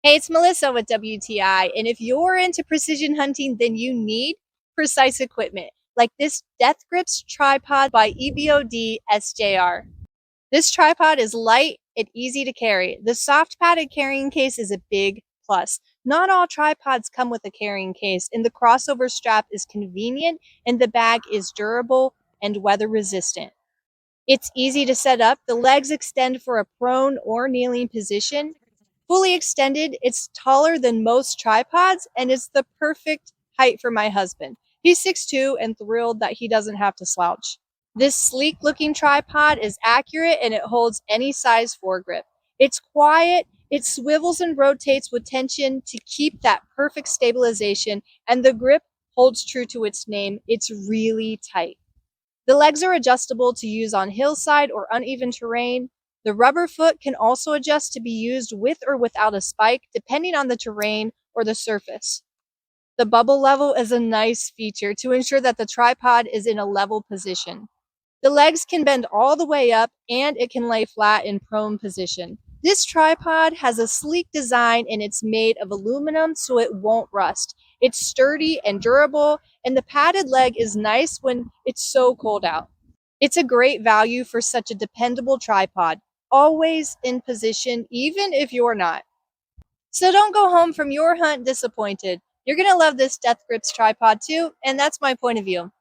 Hey, it's Melissa with WTI, and if you're into precision hunting, then you need precise equipment, like this Death Grips tripod by EBODSJR. This tripod is light and easy to carry. The soft padded carrying case is a big plus. Not all tripods come with a carrying case, and the crossover strap is convenient, and the bag is durable and weather resistant. It's easy to set up. The legs extend for a prone or kneeling position. Fully extended, it's taller than most tripods, and it's the perfect height for my husband. He's 6'2" and thrilled that he doesn't have to slouch. This sleek looking tripod is accurate and it holds any size foregrip. It's quiet, it swivels and rotates with tension to keep that perfect stabilization, and the grip holds true to its name. It's really tight. The legs are adjustable to use on hillside or uneven terrain. The rubber foot can also adjust to be used with or without a spike, depending on the terrain or the surface. The bubble level is a nice feature to ensure that the tripod is in a level position. The legs can bend all the way up, and it can lay flat in prone position. This tripod has a sleek design, and it's made of aluminum so it won't rust. It's sturdy and durable, and the padded leg is nice when it's so cold out. It's a great value for such a dependable tripod, always in position even if you're not. So don't go home from your hunt disappointed. You're going to love this Death Grips tripod too, and that's my point of view.